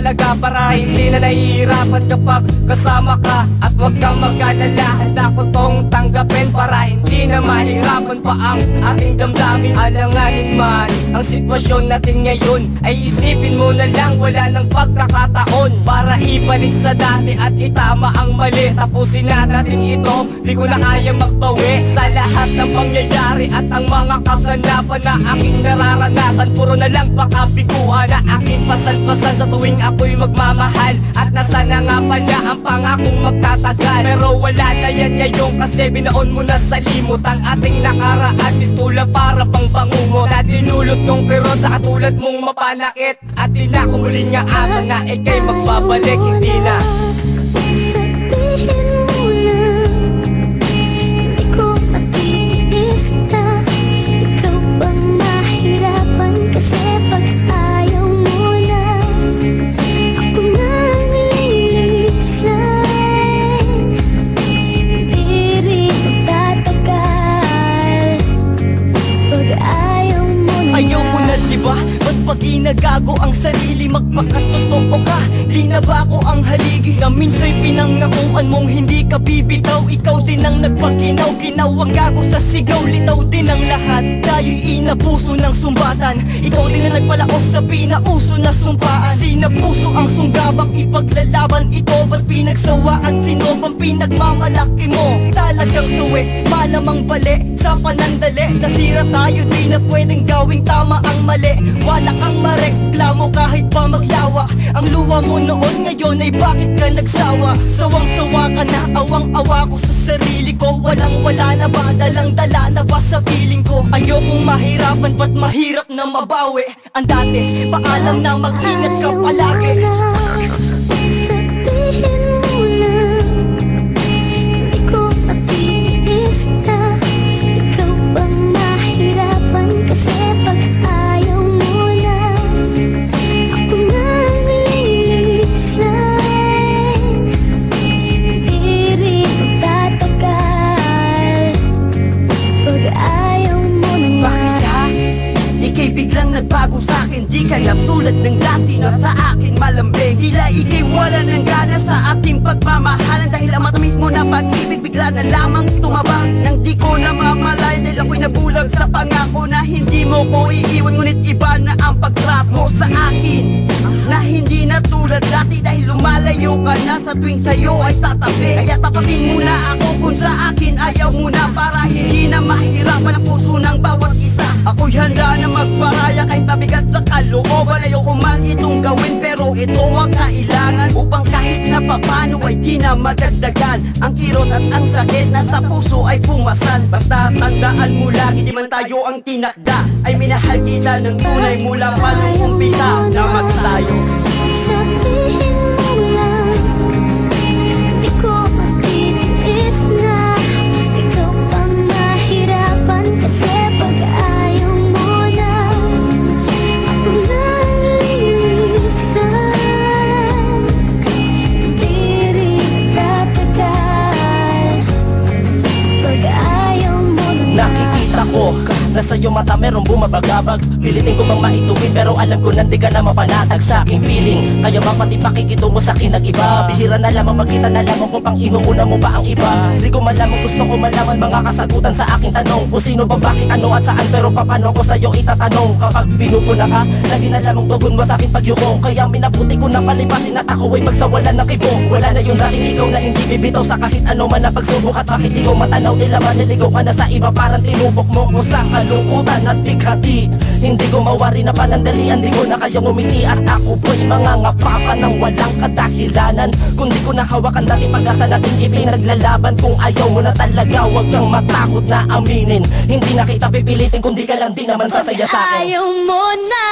talaga para hindi na nahihirapan kapag kasama ka. At wag kang mag-alala, handa ko tong tanggapin para hindi na mahirapan pa ang ating damdamin. Alanganin man ang sitwasyon natin ngayon, ay isipin mo na lang wala ng pagkakataon para ibalik sa dati at itama ang mali. Tapusin na natin ito, di ko na kaya magbawi sa lahat ng pangyayari at ang mga kaganapan na aking nararanasan. Puro na lang pakabiguan na aking pasalpasan sa tuwing ako'y magmamahal. At nasa na nga pala ang pangakong magtatagal, pero wala na yan ngayon kasi binaon mo na sa limot ang ating nakaraan. Mistula para pang bangungot na dinulot kong kirot sa katulad mong mapanakit. At di na ko muling nga asa na ika'y magbabalik, hindi na. Ayaw mo na diba? Ba't pag ginagago ang sarili, magpakatotoo ka? Di na ba ako ang haligi na minsa'y pinangakuan mong hindi ka bibitaw? Ikaw din ang nagpaginaw, ginawang gago sa sigaw. Litaw din ang lahat, tayo'y inabuso ng sumbatan. Ikaw din ang nagpalaos sa pinauso na sumpaan. Sinapuso ang sunggabang ipaglalaban ito. Ba't pinagsawaan? Sino bang pinagmamalaki mo? Talagang suwi, malamang bali sa panandali. Nasira tayo, di na pwedeng gawing tama ang mali. Wala kang mareklamo kahit pa maglawa. Ang luha mo noon ngayon ay bakit ka nagsawa? Sawang-sawa ka na, awang-awa ko sa sarili ko. Walang-wala na ba, dalang-dala na ba sa piling ko? Ayokong mahirapan, ba't mahirap na mabawi ang dati? Paalam na mag-ingat ka palagi. Biglang nagbago sa'kin, di ka na tulad ng dati na sa akin malambing. Tila ika'y wala ng gana sa ating pagmamahalan, dahil ang matamis mo na pag-ibig bigla na lamang tumabang. Nang di ko na mamalayan dahil ako'y nabulag sa pangako na hindi mo ko iiwan. Ngunit iba na ang pagtrap mo sa akin, na hindi na tulad dati dahil lumalayo ka na sa tuwing sa'yo ay tatabi. Kaya tapatin mo na ako kung sa akin ayaw mo na, para hindi na mahirapan ang puso ng bawat isa. Ako'y handa na magparaya kahit mabigat sa kalooban. Ayoko man itong gawin pero ito ang kailangan, upang kahit na papano ay di na madagdagan ang kirot at ang sakit na sa puso ay pumasan. Basta tandaan mo lagi, di man tayo ang tinakda, ay minahal kita ng tunay mula pa nung umpisa na magtayo. Sabihin mo lang, di ko matitiis na ikaw pang mahirapan, kasi pag ayaw mo na ako nang lilisan. Di rin tatagal pag ayaw mo na. Nakikita ko na sa'yo mata merong bumabagabag. Pilitin ko bang maituwid pero alam ko nandi ka na mapanatag sa aking piling. Kaya bang pati pakikitungo sa'kin nag-iba? Bihira na lamang magkita na lamang kung pang inuuna mo ba ang iba. Di ko malamang, gusto ko malaman mga kasagutan sa aking tanong, kung sino ba, bakit, ano at saan, pero papano ko sa'yo itatanong. Kapag pinupuna ka, lagi na lamang tugon mo sa'king pagyukong. Kaya minabuti ko na palipasin at ako ay magsawalan ng kibong. Wala na yung dating ikaw na hindi bibitaw sa kahit ano man na pagsubok. At bakit di ko matanaw, tila maniligaw ka na sa iba, parang tinubok mo ko sa kalungkutan at bighati. Hindi ko mawari na panandalian, di ko na kayang umiti. At ako po'y mangangapa ng walang kadahilanan. Kung di ko nahawakan dating pag-asa natin ipinaglalaban. Kung ayaw mo na talaga, wag kang matakot na aminin. Hindi na kita pipilitin kung di ka lang di naman sasaya sa'kin. Ayaw mo na.